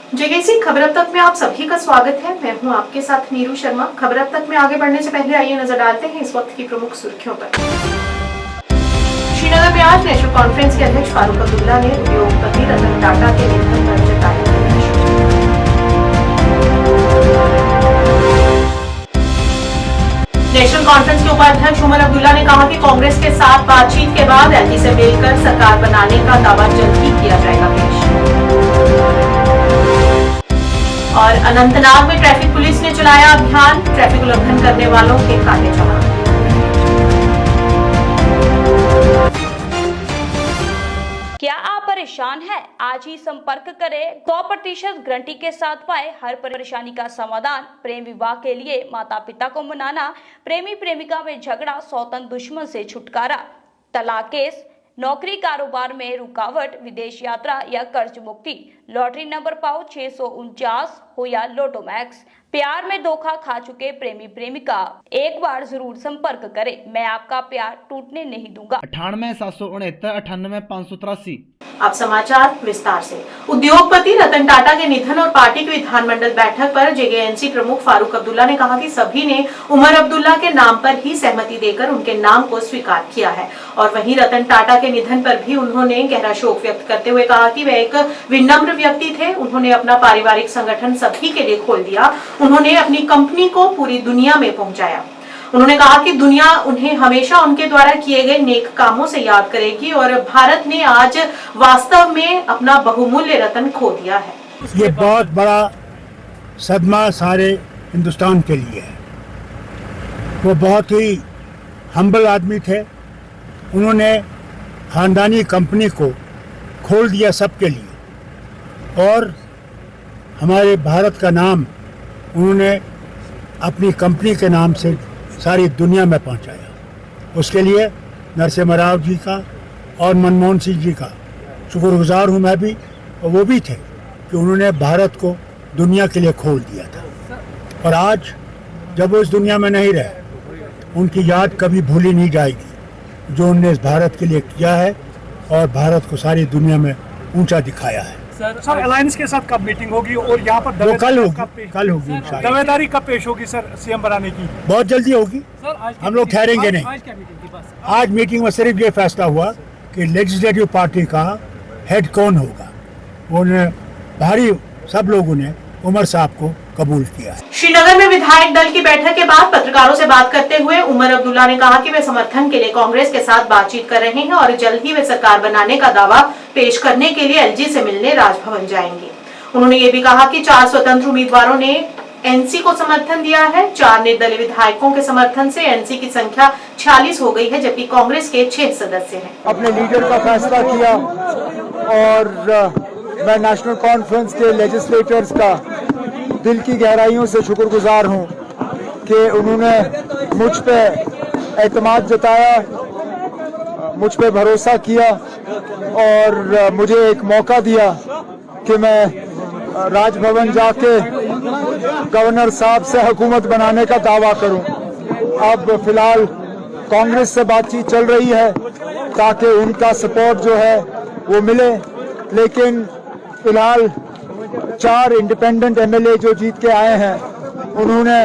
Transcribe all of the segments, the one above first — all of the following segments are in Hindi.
जेकेसी खबर अब तक में आप सभी का स्वागत है। मैं हूं आपके साथ नीरू शर्मा। खबर अब तक में आगे बढ़ने से पहले आइए नजर डालते हैं इस वक्त की प्रमुख सुर्खियों पर। श्रीनगर में आज नेशनल कॉन्फ्रेंस के अध्यक्ष फारूक अब्दुल्ला ने उद्योगपति रतन टाटा के निधन पर जताई। नेशनल कॉन्फ्रेंस के उपाध्यक्ष उमर अब्दुल्ला ने कहा कि कांग्रेस के साथ बातचीत के बाद एलजी से मिलकर सरकार बनाने का दावा जल्द ही किया जाएगा पेश। और अनंतनाग में ट्रैफिक पुलिस ने चलाया अभियान, ट्रैफिक उल्लंघन करने वालों के काटे चालान। क्या आप परेशान हैं? आज ही संपर्क करें। 100% गारंटी के साथ पाए हर परेशानी का समाधान। प्रेम विवाह के लिए माता पिता को मनाना, प्रेमी प्रेमिका में झगड़ा, सौतन दुश्मन से छुटकारा, तलाक केस, नौकरी कारोबार में रुकावट, विदेश यात्रा या कर्ज मुक्ति, लॉटरी नंबर पाओ 649 हो या लोटो मैक्स, प्यार में धोखा खा चुके प्रेमी प्रेमिका, एक बार जरूर संपर्क करें। मैं आपका प्यार टूटने नहीं दूंगा। 98 769 98 583। अब समाचार विस्तार से। उद्योगपति रतन टाटा के निधन और पार्टी की विधानमंडल बैठक पर जेकेएनसी प्रमुख फारूक अब्दुल्ला ने कहा कि सभी ने उमर अब्दुल्ला के नाम पर ही सहमति देकर उनके नाम को स्वीकार किया है। और वहीं रतन टाटा के निधन पर भी उन्होंने गहरा शोक व्यक्त करते हुए कहा कि वे एक विनम्र व्यक्ति थे। उन्होंने अपना पारिवारिक संगठन सभी के लिए खोल दिया। उन्होंने अपनी कंपनी को पूरी दुनिया में पहुंचाया। उन्होंने कहा कि दुनिया उन्हें हमेशा उनके द्वारा किए गए नेक कामों से याद करेगी और भारत ने आज वास्तव में अपना बहुमूल्य रत्न खो दिया है। ये बहुत बड़ा सदमा सारे हिंदुस्तान के लिए है। वो बहुत ही हम्बल आदमी थे। उन्होंने खानदानी कंपनी को खोल दिया सबके लिए और हमारे भारत का नाम उन्होंने अपनी कंपनी के नाम से सारी दुनिया में पहुंचाया। उसके लिए नरसिम्हा राव जी का और मनमोहन सिंह जी का शुक्रगुजार हूं मैं भी, और वो भी थे कि उन्होंने भारत को दुनिया के लिए खोल दिया था। और आज जब वो इस दुनिया में नहीं रहे, उनकी याद कभी भूली नहीं जाएगी जो उन्होंने इस भारत के लिए किया है और भारत को सारी दुनिया में ऊंचा दिखाया है। सर अलायंस के साथ कब मीटिंग होगी और यहाँ पर कल होगी दावेदारी कब पेश होगी सर सीएम बनाने की? बहुत जल्दी होगी। हम लोग ठहरेंगे नहीं। आज मीटिंग में सिर्फ ये फैसला हुआ कि लेजिस्लेटिव पार्टी का हेड कौन होगा। उन्होंने भारी सब लोगों ने उमर साहब को कबूल किया। श्रीनगर में विधायक दल की बैठक के बाद पत्रकारों से बात करते हुए उमर अब्दुल्ला ने कहा कि वे समर्थन के लिए कांग्रेस के साथ बातचीत कर रहे हैं और जल्द ही वे सरकार बनाने का दावा पेश करने के लिए एलजी से मिलने राजभवन जाएंगे। उन्होंने ये भी कहा कि 4 स्वतंत्र उम्मीदवारों ने एनसी को समर्थन दिया है। 4 निर्दलीय विधायकों के समर्थन से एनसी की संख्या 46 हो गई है, जबकि कांग्रेस के 6 सदस्य हैं। अपने लीडर का फैसला किया और मैं नेशनल कॉन्फ्रेंस के लेजिस्लेटर्स का दिल की गहराइयों से शुक्रगुजार हूं कि उन्होंने मुझ पे एतमाद जताया, मुझ पे भरोसा किया और मुझे एक मौका दिया कि मैं राजभवन जाके गवर्नर साहब से हुकूमत बनाने का दावा करूं। अब फिलहाल कांग्रेस से बातचीत चल रही है ताकि उनका सपोर्ट जो है वो मिले, लेकिन फिलहाल 4 इंडिपेंडेंट एमएलए जो जीत के आए हैं उन्होंने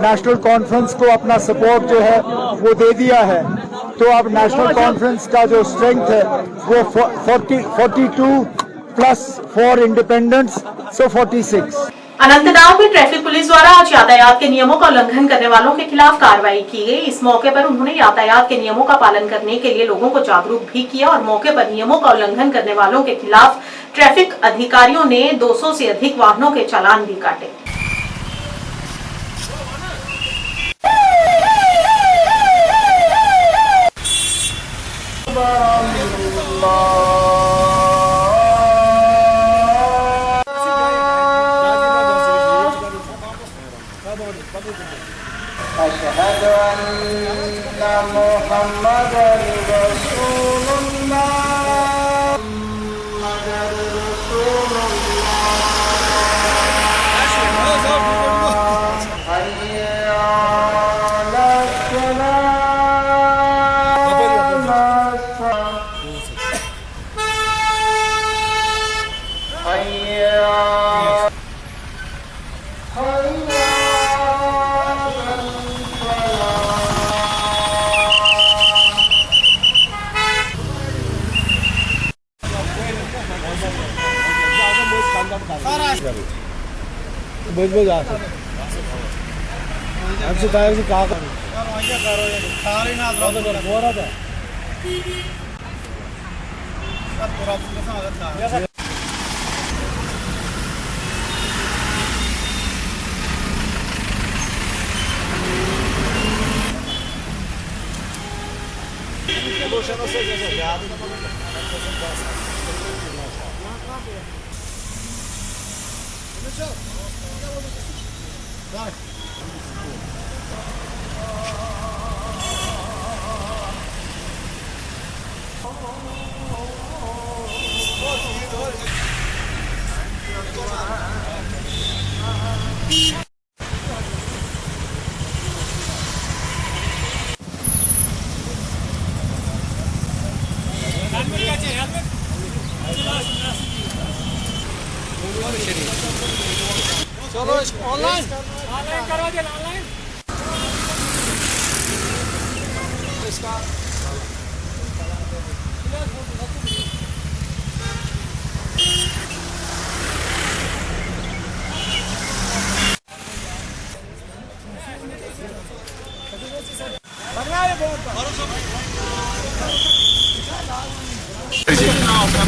नेशनल कॉन्फ्रेंस को अपना सपोर्ट जो है वो दे दिया है। तो अब नेशनल कॉन्फ्रेंस का जो स्ट्रेंथ है वो 42 प्लस 4 इंडिपेंडेंट्स, सो 46। अनंतनाग में ट्रैफिक पुलिस द्वारा आज यातायात के नियमों का उल्लंघन करने वालों के खिलाफ कार्रवाई की गई। इस मौके पर उन्होंने यातायात के नियमों का पालन करने के लिए लोगों को जागरूक भी किया और मौके पर नियमों का उल्लंघन करने वालों के खिलाफ ट्रैफिक अधिकारियों ने 200 से अधिक वाहनों के चालान भी काटे। अशहदु अन्ना मुहम्मदन रसूलुल्लाह। मुहम्मदन रसूलुल्लाह।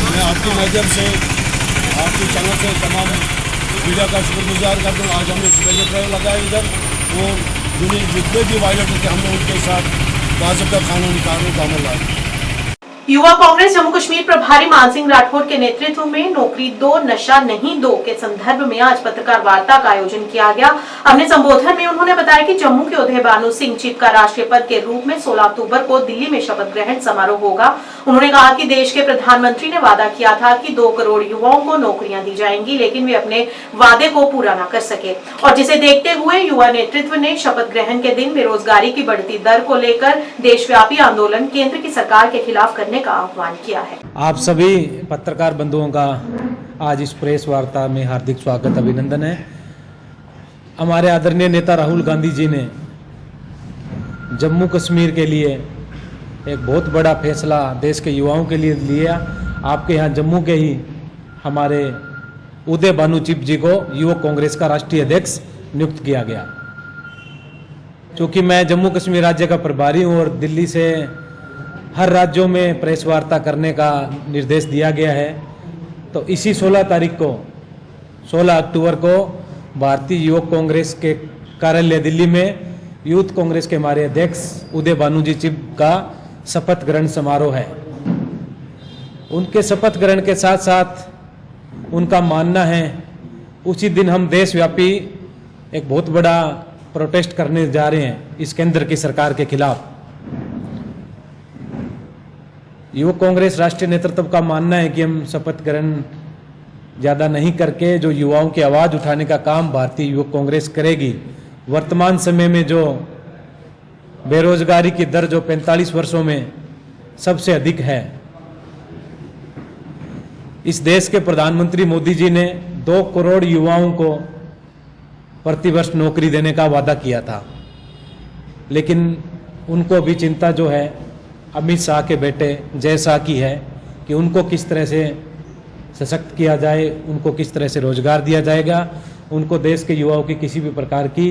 मैं आपके माध्यम से आपके चैनल से तमाम मीडिया का शुक्रगुजार करता हूँ। आज हमने स्पेशल ड्राइव लगाया इधर और जितने भी वायलेटर थे हमने उनके साथ बाज़ाब्ता कानूनी कार्रवाई का अमल लाया। युवा कांग्रेस जम्मू कश्मीर प्रभारी मान सिंह राठौर के नेतृत्व में नौकरी दो नशा नहीं दो के संदर्भ में आज पत्रकार वार्ता का आयोजन किया गया। अपने संबोधन में उन्होंने बताया कि जम्मू के उदय भानु सिंह चिप का राष्ट्रीय पद के रूप में 16 अक्टूबर को दिल्ली में शपथ ग्रहण समारोह होगा। उन्होंने कहा कि देश के प्रधानमंत्री ने वादा किया था कि 2 करोड़ युवाओं को नौकरियां दी जाएंगी, लेकिन वे अपने वादे को पूरा न कर सके और जिसे देखते हुए युवा नेतृत्व ने शपथ ग्रहण के दिन बेरोजगारी की बढ़ती दर को लेकर देशव्यापी आंदोलन केंद्र की सरकार के खिलाफ करने का आह्वान किया है। आप सभी पत्रकार बंधुओं का आज इस प्रेस वार्ता में हार्दिक स्वागत अभिनंदन है। हमारे आदरणीय नेता राहुल गांधी जी ने जम्मू कश्मीर के लिए एक बहुत बड़ा फैसला देश के युवाओं के लिए लिया। आपके यहाँ जम्मू के ही हमारे उदय भानु चिप जी को युवक कांग्रेस का राष्ट्रीय अध्यक्ष नियुक्त किया गया। चूँकि मैं जम्मू कश्मीर राज्य का प्रभारी हूँ और दिल्ली से हर राज्यों में प्रेस वार्ता करने का निर्देश दिया गया है, तो इसी 16 अक्टूबर को भारतीय युवक कांग्रेस के कार्यालय दिल्ली में यूथ कांग्रेस के हमारे अध्यक्ष उदय भानु जी चिप का शपथ ग्रहण समारोह है। उनके शपथ ग्रहण के साथ साथ उनका मानना है उसी दिन हम देशव्यापी एक बहुत बड़ा प्रोटेस्ट करने जा रहे हैं इस केंद्र की सरकार के खिलाफ। युवक कांग्रेस राष्ट्रीय नेतृत्व का मानना है कि हम शपथ ग्रहण ज़्यादा नहीं करके जो युवाओं की आवाज़ उठाने का काम भारतीय युवक कांग्रेस करेगी। वर्तमान समय में जो बेरोजगारी की दर जो 45 वर्षों में सबसे अधिक है, इस देश के प्रधानमंत्री मोदी जी ने 2 करोड़ युवाओं को प्रतिवर्ष नौकरी देने का वादा किया था, लेकिन उनको भी चिंता जो है अमित शाह के बेटे जय शाह की है कि उनको किस तरह से सशक्त किया जाए, उनको किस तरह से रोजगार दिया जाएगा। उनको देश के युवाओं की किसी भी प्रकार की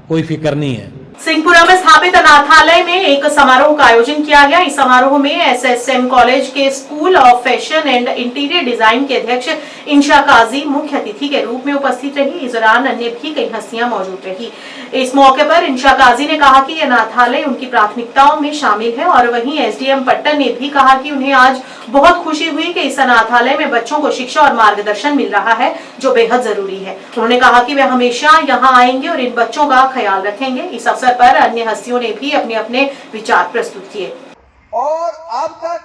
कोई फिक्र नहीं है। सिंहपुरा में स्थापित अनाथालय में एक समारोह का आयोजन किया गया। इस समारोह में एसएसएम कॉलेज के school of fashion and interior design के अध्यक्ष इंशा काजी मुख्य अतिथि के रूप में उपस्थित रही। इस दौरान अन्य भी कई हस्तियां मौजूद रही। इस मौके पर इंशा काजी ने कहा कि अनाथालय उनकी प्राथमिकताओं में शामिल है और वहीं एसडीएम पट्टन ने भी कहा कि उन्हें आज बहुत खुशी हुई कि इस अनाथालय में बच्चों को शिक्षा और मार्गदर्शन मिल रहा है, जो बेहद जरूरी है। उन्होंने कहा कि वे हमेशा यहाँ आएंगे और इन बच्चों का ख्याल रखेंगे। इस अवसर पर अन्य हस्तियों ने भी अपने अपने विचार प्रस्तुत किए। और अब तक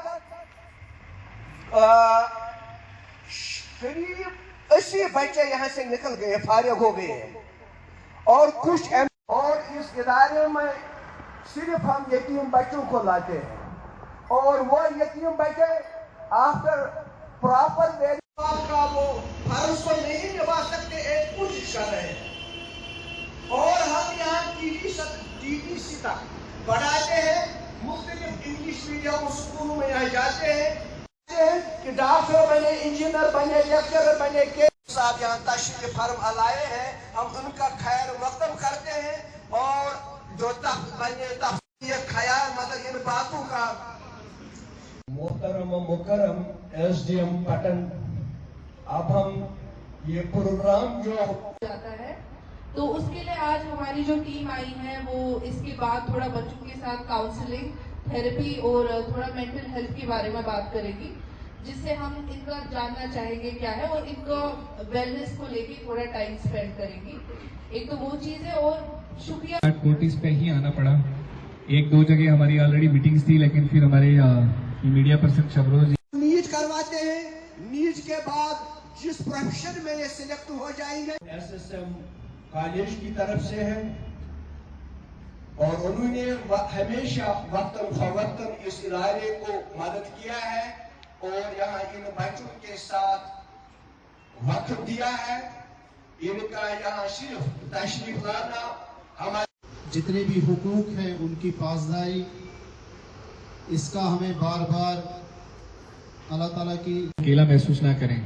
करीब 80 बच्चे यहाँ से निकल गए, फारिग हो गए और कुछ और इस इदारे में सिर्फ हम यतीम बच्चों को लाते हैं और वो यतीम बच्चे आफ्टर प्रॉपर वेरिफाई का वो फर्ज को नहीं निभा सकते, एक कुछ कर रहे हैं। और हम यहाँ टीबीसी तक बढ़ाते हैं, मुख्तलिफ इंग्लिश मीडियम स्कूलों में यहाँ जाते हैं कि डॉक्टर बने, इंजीनियर बने, लेक्चरर बने के साहब यहाँ तशरीफ फर्म लाए हैं, हम उनका खैर मकदम करते हैं। और जो तख्त बने तख्त ये ख्याल मतलब इन बातों का मोहतरम मुकरम SDM पटन, अब हम ये प्रोग्राम जो जाता है तो उसके लिए आज हमारी जो टीम आई है वो इसके बाद थोड़ा बच्चों के साथ काउंसलिंग, थेरेपी और थोड़ा मेंटल हेल्थ के बारे में बात करेगी, जिससे हम इनका जानना चाहेंगे क्या है और इनको वेलनेस को लेके थोड़ा टाइम स्पेंड करेंगे। एक तो वो चीज़ है और शुक्रिया। नोटिस पे ही आना पड़ा, एक दो जगह हमारी ऑलरेडी मीटिंग्स थी, लेकिन फिर हमारे मीडिया पर्सन शबरोज नीट करवाते हैं। नीट के बाद जिस प्रोफेशन में ये सिलेक्ट हो जाएंगे SSM कॉलेज की तरफ से है और उन्होंने हमेशा वक्तन फवक्तन इस इदारे को मदद किया है और यहाँ इन बच्चों के साथ वक्त दिया है। इनका यहाँ सिर्फ तशरीफ लाना हमारे जितने भी हुकूक हैं उनकी पासदारी, इसका हमें बार बार अल्लाह ताला की अकेला महसूस ना करें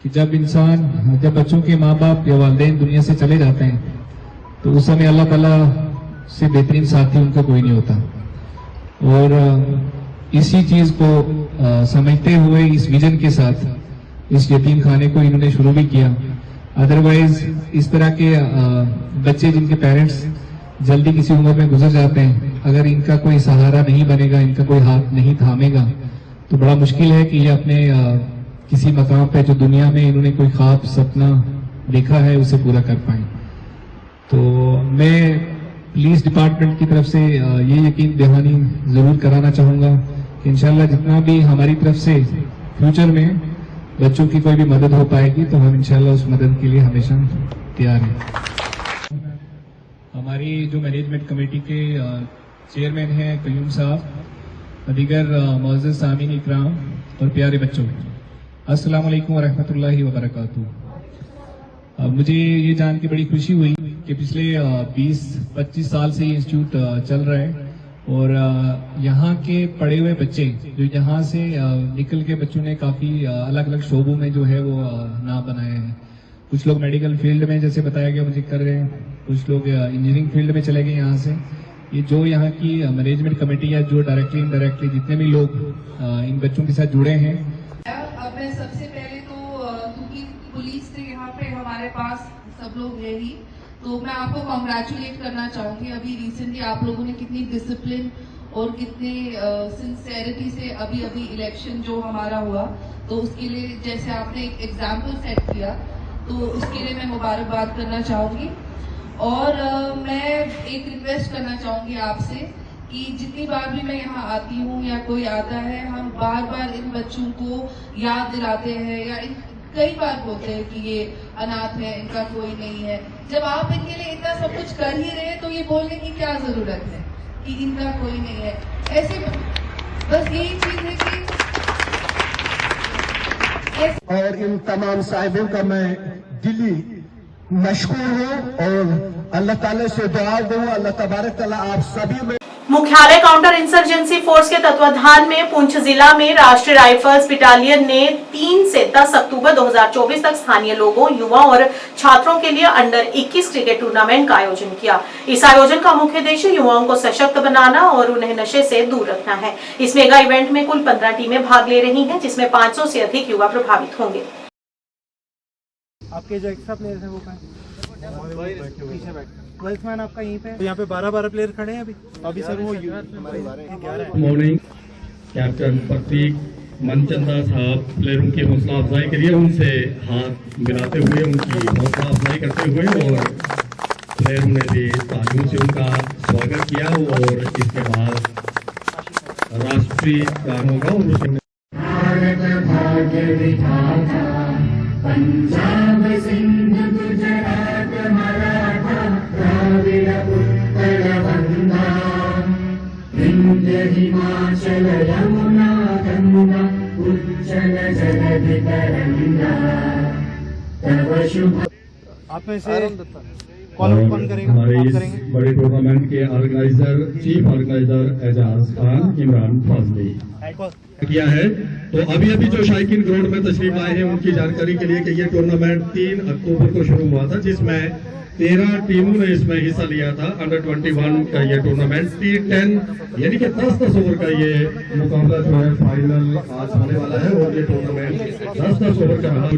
कि जब बच्चों के माँ बाप या वालिदैन दुनिया से चले जाते हैं तो उस समय अल्लाह ताला से बेहतरीन साथी उनका कोई नहीं होता। और इसी चीज को समझते हुए इस विजन के साथ इस यतीम खाने को इन्होंने शुरू भी किया। अदरवाइज इस तरह के बच्चे जिनके पेरेंट्स जल्दी किसी उम्र में गुजर जाते हैं, अगर इनका कोई सहारा नहीं बनेगा, इनका कोई हाथ नहीं थामेगा, तो बड़ा मुश्किल है कि ये अपने किसी मकाम पे जो दुनिया में इन्होंने कोई ख्वाब सपना देखा है उसे पूरा कर पाए। तो मैं पुलिस डिपार्टमेंट की तरफ से ये यकीन दहानी जरूर कराना चाहूँगा कि इंशाल्लाह जितना भी हमारी तरफ से फ्यूचर में बच्चों की कोई भी मदद हो पाएगी तो हम इंशाल्लाह उस मदद के लिए हमेशा तैयार हैं। हमारी जो मैनेजमेंट कमेटी के चेयरमैन हैं कयूम साहब, दीगर मुअज़्ज़ज़ सामीन इकराम और प्यारे बच्चों, अस्सलाम वालेकुम वरहमतुल्लाहि वबरकातुहू। मुझे ये जान के बड़ी खुशी हुई कि पिछले 20-25 साल से ये इंस्टीट्यूट चल रहा है और यहाँ के पढ़े हुए बच्चे जो यहाँ से निकल के बच्चों ने काफ़ी अलग अलग शोबों में जो है वो नाम बनाए हैं। कुछ लोग मेडिकल फील्ड में जैसे बताया गया मुझे कर रहे हैं, कुछ लोग इंजीनियरिंग फील्ड में चले गए यहाँ से। ये जो यहाँ की मैनेजमेंट कमेटी है, जो डायरेक्टली इनडायरेक्टली जितने भी लोग इन बच्चों के साथ जुड़े हैं। अब मैं सबसे पहले तो क्योंकि पुलिस से यहाँ पे हमारे पास सब लोग है ही, तो मैं आपको कॉन्ग्रेचुलेट करना चाहूँगी। अभी रिसेंटली आप लोगों ने कितनी डिसिप्लिन और कितने सिंसेरिटी से अभी इलेक्शन जो हमारा हुआ, तो उसके लिए जैसे आपने एक एग्जाम्पल सेट किया, तो उसके लिए मैं मुबारकबाद करना चाहूँगी। और मैं एक रिक्वेस्ट करना चाहूँगी आपसे कि जितनी बार भी मैं यहाँ आती हूँ या कोई आता है, हम बार बार इन बच्चों को याद दिलाते हैं या कई बार बोलते हैं कि ये अनाथ है, इनका कोई नहीं है। जब आप इनके लिए इतना सब कुछ कर ही रहे हैं तो ये बोलने की क्या जरूरत है कि इनका कोई नहीं है। ऐसे बस यही चीज है कि और इन तमाम साहिबों का मैं दिली मशकूर हूँ और अल्लाह ताला से दुआ दूँ, अल्लाह तबारक ताला आप सभी में। मुख्यालय काउंटर इंसर्जेंसी फोर्स के तत्वाधान में पुंछ जिला में राष्ट्रीय राइफल्स बटालियन ने 3 से 10 अक्टूबर 2024 तक स्थानीय लोगों, युवा और छात्रों के लिए अंडर 21 क्रिकेट टूर्नामेंट का आयोजन किया। इस आयोजन का मुख्य उद्देश्य युवाओं को सशक्त बनाना और उन्हें नशे से दूर रखना है। इस मेगा इवेंट में कुल 15 टीमें भाग ले रही हैं, जिसमें 500 से अधिक युवा प्रभावित होंगे। आपके जो एक्स्ट्रा प्लेयर हैं वो ट्वेल्थ मैन आपका यहीं पे, यहाँ पे 12 प्लेयर खड़े हैं अभी सर वो 11 मॉर्निंग कैप्टन प्रतीक मनचंदा साहब प्लेयरों की हौसला अफजाई करिए, उनसे हाथ मिलाते हुए उनकी हौसला अफजाई करते हुए, और प्लेयरों ने भी तालियों से उनका स्वागत किया। और इसके बाद राष्ट्रीय गान होगा और उसमें पंजाब सिंध गुजरात मराठा द्राविड़ उत्कल गंगा विंध्य हिमाचल यमुना गंगा उज्जल जलधि तरंगा तव शुभ। आप में से कौन करेगा? हमारे इस बड़े टूर्नामेंट के organiser, chief organiser Ejaz Khan, Imran Fazli. किया है। तो अभी जो शायकीन ग्राउंड में तशरीफ आए हैं उनकी जानकारी के लिए कि ये टूर्नामेंट 3 अक्टूबर को शुरू हुआ था, जिसमें 13 टीमों ने इसमें हिस्सा लिया था। अंडर 21 का ये टूर्नामेंट T10 यानी कि 10 ओवर का ये मुकाबला जो है फाइनल आज होने वाला है और ये टूर्नामेंट 10 ओवर का रहा।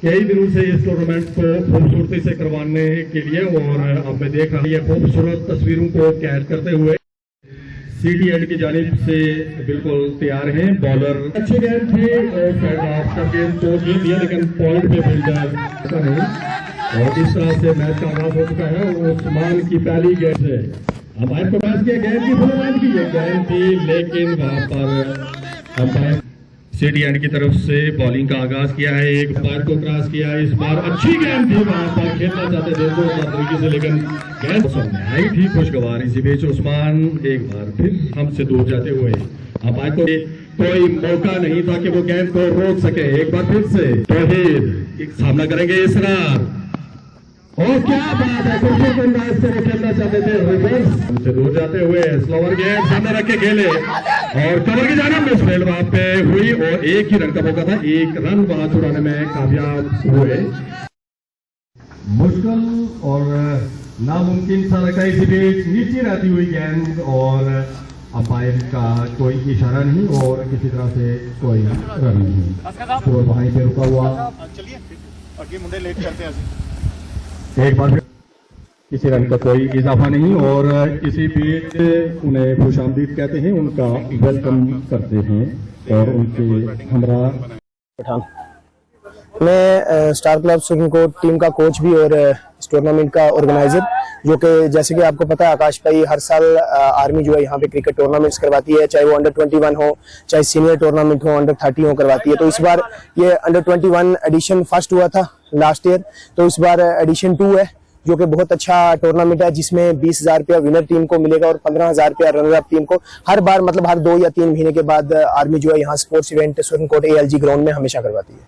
कई दिनों से इस टूर्नामेंट को खूबसूरती से करवाने के लिए और अब मैं देख रहा हूँ ये खूबसूरत तस्वीरों को कैद करते हुए सीडी एंड की जानिब से बिल्कुल तैयार हैं। बॉलर अच्छे गेंद थे और गेंद तो दिया लेकिन पॉइंट पे बिल्डर ऐसा नहीं और इस तरह से मैच का आगाज हो चुका है। उस्मान की पहली गेंद है, हमारे को पास किया गेंद की फुल की ये गेंद थी लेकिन वहां पर अंपायर सीडी एंड की तरफ से बॉलिंग का आगाज किया है। एक बार को क्रॉस किया, इस बार अच्छी गेंद थी, वहां पर खेलना चाहते थे तो तरीके से लेकिन गेंद सामने आई थी खुशगवार। इसी बीच उस्मान एक बार फिर हमसे दूर जाते हुए अंपायर को कोई मौका नहीं था कि वो गेंद को रोक सके। एक बार फिर से तौहीद सामना करेंगे इसरार और क्या बात है, कुछ अंदाज से वो खेलना चाहते थे रिवर्स हमसे दूर जाते हुए स्लोवर गेंद सामने रख के खेले और कवर की जाना मिसफील्ड वहां पे हुई और एक ही रन का मौका था, एक रन वहां छुड़ाने में कामयाब हुए। मुश्किल और नामुमकिन सा लगा, इसी बीच नीचे रहती हुई गेंद और अंपायर का कोई इशारा नहीं और किसी तरह से कोई रन नहीं तो वहीं पे रुका हुआ। लेट करते हैं एक बार किसी रन का कोई इजाफा नहीं और इसी बीच उन्हें खुशामदीद कहते हैं, उनका वेलकम करते हैं और उनके हमरा पठान। मैं स्टार क्लब सुप्रीमकोर्ट टीम का कोच भी और इस टूर्नामेंट का ऑर्गेनाइजर, जो कि जैसे कि आपको पता है आकाश भाई हर साल आर्मी जो है यहाँ पे क्रिकेट टूर्नामेंट्स करवाती है, चाहे वो अंडर 21 हो चाहे सीनियर टूर्नामेंट हो अंडर 30 हो करवाती है। तो इस बार ये अंडर 21 एडिशन फर्स्ट हुआ था लास्ट ईयर, तो इस बार एडिशन 2 है जो कि बहुत अच्छा टूर्नामेंट है जिसमें 20,000 रुपया विनर टीम को मिलेगा और 15,000 रुपया रनर अप टीम को। हर बार मतलब हर 2 या 3 महीने के बाद आर्मी जो है यहाँ sports event supreme court ALG ground में हमेशा करवाती है।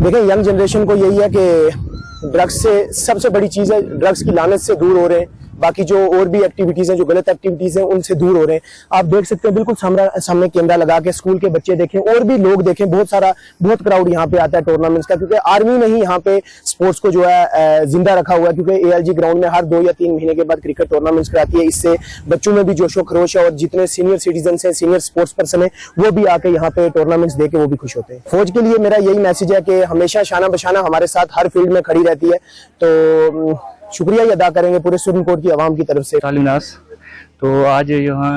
देखिए यंग जनरेशन को यही है कि ड्रग्स से सबसे बड़ी चीज है, ड्रग्स की लानत से दूर हो रहे हैं, बाकी जो और भी एक्टिविटीज हैं जो गलत एक्टिविटीज हैं उनसे दूर हो रहे हैं। आप देख सकते हैं बिल्कुल सामने कैमरा लगा के स्कूल के बच्चे देखें और भी लोग देखें, बहुत क्राउड यहाँ पे आता है टूर्नामेंट्स का, क्योंकि आर्मी ने ही यहाँ पे स्पोर्ट्स को जो है जिंदा रखा हुआ है, क्योंकि ALG ग्राउंड में हर 2 या 3 महीने के बाद क्रिकेट टूर्नामेंट्स कराती है। इससे बच्चों में भी जोशो खरोश है और जितने सीनियर सिटीजन है, सीनियर स्पोर्ट्स पर्सन है, वो भी आके यहाँ पे टूर्नामेंट्स देके वो भी खुश होते हैं। फौज के लिए मेरा यही मैसेज है कि हमेशा शाना बशाना हमारे साथ हर फील्ड में खड़ी रहती है, तो शुक्रिया अदा करेंगे पूरे सुप्रीम कोर्ट की आवाम की तरफ से। तो आज यहाँ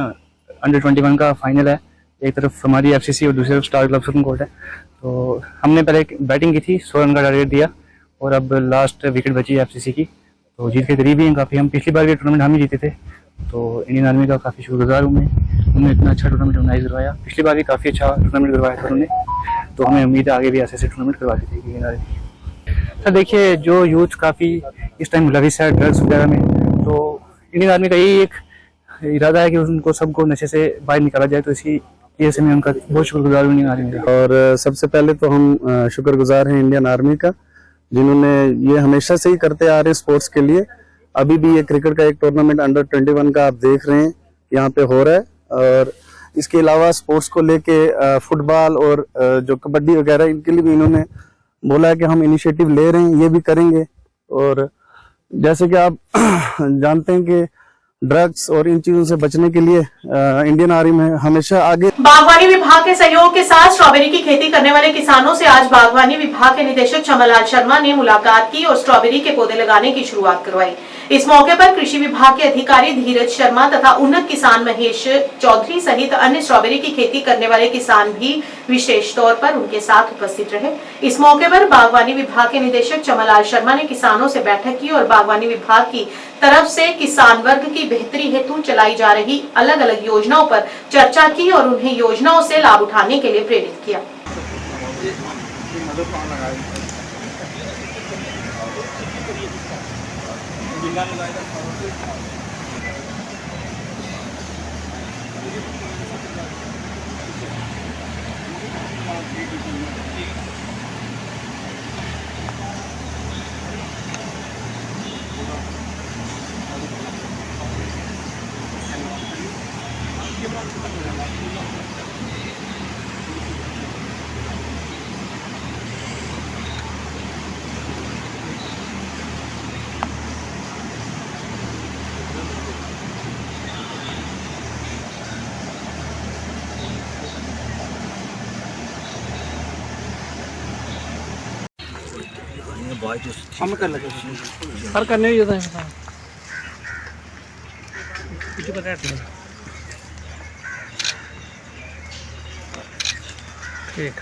अंडर 21 का फाइनल है, एक तरफ हमारी FCC और दूसरी तरफ स्टार क्लब सुप्रीम कोर्ट है। तो हमने पहले बैटिंग की थी, 100 रन का टारगेट दिया और अब लास्ट विकेट बची है FCC की, तो जीत के करीब ही हैं काफ़ी। हम पिछली बार के टूर्नामेंट हम ही जीते थे, तो इंडियन आर्मी का काफ़ी शुक्रगुजार हूँ मैं, उन्होंने इतना अच्छा टूर्नामेंट ऑर्गेनाइज करवाया। पिछली बार भी काफ़ी अच्छा टूर्नामेंट करवाया था उन्होंने, तो हमें उम्मीद है आगे भी ऐसे टूर्नामेंट करवाती थी इंडियन आर्मी। सर देखिए जो यूथ काफ़ी इस टाइम मुलविस है ड्रग्स वगैरह में, तो इंडियन आर्मी का यही एक इरादा है कि उनको सबको नशे से बाहर निकाला जाए, तो इसी ये से मैं उनका बहुत शुक्रगुजार हूँ इंडियन आर्मी का। और सबसे पहले तो हम शुक्रगुजार हैं इंडियन आर्मी का, जिन्होंने ये हमेशा से ही करते आ रहे हैं स्पोर्ट्स के लिए। अभी भी ये क्रिकेट का एक टूर्नामेंट अंडर 21 का आप देख रहे हैं यहाँ पे हो रहा है, और इसके अलावा स्पोर्ट्स को लेके फुटबॉल और जो कबड्डी वगैरह इनके लिए भी इन्होंने बोला है कि हम इनिशिएटिव ले रहे हैं, ये भी करेंगे। और जैसे कि आप जानते हैं कि ड्रग्स और इन चीजों से बचने के लिए इंडियन आर्मी में हमेशा आगे। बागवानी विभाग के सहयोग के साथ स्ट्रॉबेरी की खेती करने वाले किसानों से आज बागवानी विभाग के निदेशक चमनलाल शर्मा ने मुलाकात की और स्ट्रॉबेरी के पौधे लगाने की शुरुआत करवाई। इस मौके पर कृषि विभाग के अधिकारी धीरज शर्मा तथा उन्नत किसान महेश चौधरी सहित अन्य स्ट्रॉबेरी की खेती करने वाले किसान भी विशेष तौर पर उनके साथ उपस्थित रहे। इस मौके पर बागवानी विभाग के निदेशक चमनलाल शर्मा ने किसानों से बैठक की और बागवानी विभाग की तरफ से किसान वर्ग की बेहतरी हेतु चलाई जा रही अलग अलग योजनाओं पर चर्चा की और उन्हें योजनाओं से लाभ उठाने के लिए प्रेरित किया। हम कर लगे सर करने ही होता है ठीक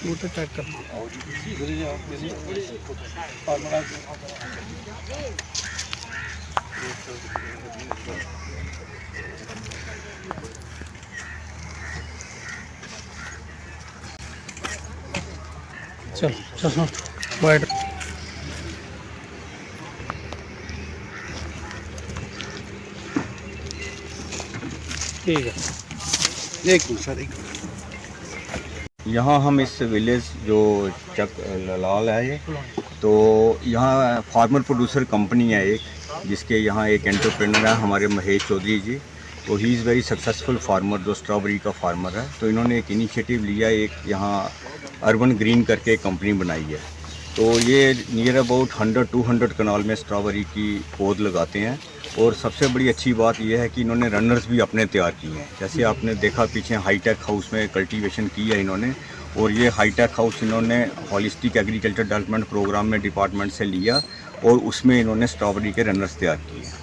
वो तो चेक कर चल चल वाइट ठीक है एक मिनट सर एक यहाँ हम इस विलेज जो चक लाल है ये, तो यहाँ फार्मर प्रोड्यूसर कंपनी है एक, जिसके यहाँ एक एंटरप्रेनर है हमारे महेश चौधरी जी। तो he is very successful farmer, जो स्ट्रॉबेरी का फार्मर है। तो इन्होंने एक इनिशिएटिव लिया, एक यहाँ अर्बन ग्रीन करके एक कंपनी बनाई है। तो ये नियर अबाउट 100-200 कनाल में स्ट्रॉबेरी की पौध लगाते हैं। और सबसे बड़ी अच्छी बात यह है कि इन्होंने रनर्स भी अपने तैयार किए हैं। जैसे आपने देखा पीछे हाईटेक हाउस में कल्टीवेशन की है इन्होंने, और ये हाईटेक हाउस इन्होंने हॉलिस्टिक एग्रीकल्चर डेवलपमेंट प्रोग्राम में डिपार्टमेंट से लिया और उसमें इन्होंने स्ट्रॉबेरी के रनर्स तैयार किए हैं।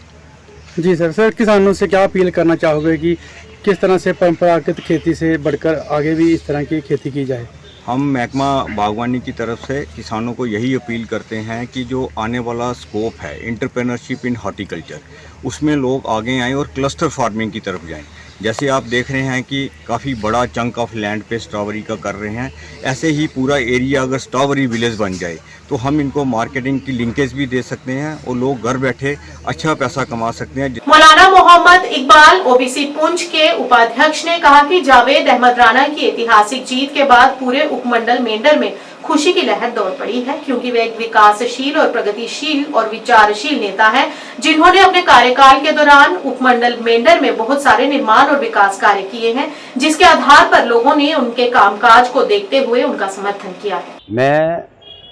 जी सर। सर किसानों से क्या अपील करना चाहोगे कि किस तरह से परंपरागत खेती से बढ़कर आगे भी इस तरह की खेती की जाए? हम महकमा बागवानी की तरफ से किसानों को यही अपील करते हैं कि जो आने वाला स्कोप है एंटरप्रेन्योरशिप इन हॉर्टिकल्चर, उसमें लोग आगे आएँ और क्लस्टर फार्मिंग की तरफ जाएं। जैसे आप देख रहे हैं कि काफ़ी बड़ा चंक ऑफ लैंड पे स्ट्रॉबेरी का कर रहे हैं, ऐसे ही पूरा एरिया अगर स्ट्रॉबेरी विलेज बन जाए तो हम इनको मार्केटिंग की लिंकेज भी दे सकते हैं और लोग घर बैठे अच्छा पैसा कमा सकते हैं। मौलाना मोहम्मद इकबाल ओबीसी पुंछ के उपाध्यक्ष ने कहा कि जावेद अहमद राणा की ऐतिहासिक जीत के बाद पूरे उपमंडल मेंढर में खुशी की लहर दौड़ पड़ी है, क्योंकि वे एक विकासशील और प्रगतिशील और विचारशील नेता हैं, जिन्होंने अपने कार्यकाल के दौरान उपमंडल मेंढर में बहुत सारे निर्माण और विकास कार्य किए हैं, जिसके आधार पर लोगों ने उनके कामकाज को देखते हुए उनका समर्थन किया है। मैं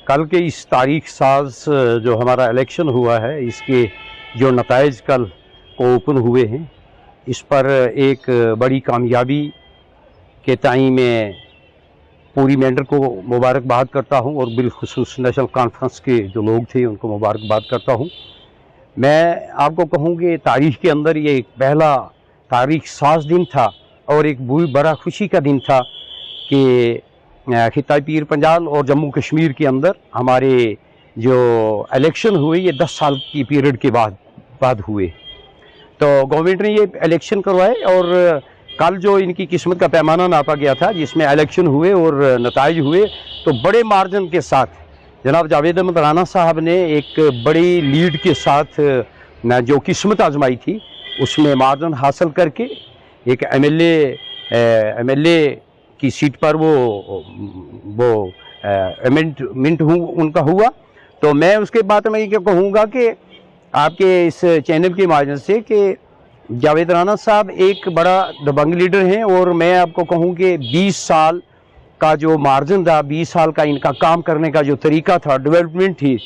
कल के इस तारीख साज जो हमारा इलेक्शन हुआ है, इसके जो नताइज कल को ओपन हुए हैं, इस पर एक बड़ी कामयाबी के ताई में पूरी मेंढर को मुबारकबाद करता हूं और बिलखुसूस नेशनल कॉन्फ्रेंस के जो लोग थे उनको मुबारकबाद करता हूं। मैं आपको कहूं कि तारीख के अंदर ये एक पहला तारीख साज दिन था और एक बड़ा खुशी का दिन था कि खिताई पीर पंजाल और जम्मू कश्मीर के अंदर हमारे जो इलेक्शन हुए ये 10 साल की पीरियड के बाद हुए। तो गवर्नमेंट ने ये इलेक्शन करवाए और कल जो इनकी किस्मत का पैमाना नापा गया था, जिसमें इलेक्शन हुए और नताइज हुए, तो बड़े मार्जिन के साथ जनाब जावेद अहमद राणा साहब ने एक बड़ी लीड के साथ जो किस्मत आजमाई थी उसमें मार्जिन हासिल करके एक एमएलए की सीट पर वो मिंट उनका हुआ। तो मैं उसके बाद मैं ये कहूँगा कि आपके इस चैनल के माध्यम से कि जावेद राणा साहब एक बड़ा दबंग लीडर हैं और मैं आपको कहूं कि 20 साल का जो मार्जिन था, 20 साल का इनका काम करने का जो तरीका था, डेवलपमेंट थी,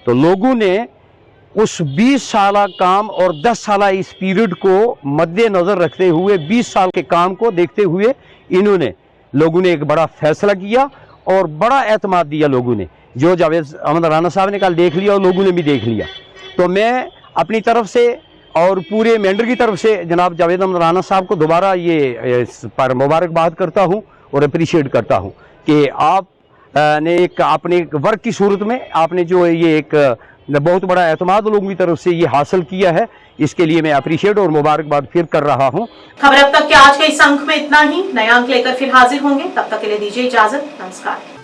तो लोगों ने उस 20 साल काम और 10 साल इस पीरियड को मद्देनज़र रखते हुए 20 साल के काम को देखते हुए लोगों ने एक बड़ा फैसला किया और बड़ा एतमाद दिया लोगों ने। जो जावेद अहमद राणा साहब ने कल देख लिया और लोगों ने भी देख लिया। तो मैं अपनी तरफ से और पूरे मेंढर की तरफ से जनाब जावेद अहमद राणा साहब को दोबारा ये पर मुबारकबाद करता हूं और अप्रिशिएट करता हूं कि आप ने एक अपने वर्क की सूरत में आपने जो ये एक बहुत बड़ा एतमाद लोगों की तरफ से ये हासिल किया है, इसके लिए मैं अप्रिशिएट और मुबारकबाद फिर कर रहा हूं। खबर अब तक के आज के इस अंक में इतना ही। नया अंक लेकर फिर हाजिर होंगे, तब तक के लिए दीजिए इजाजत। नमस्कार।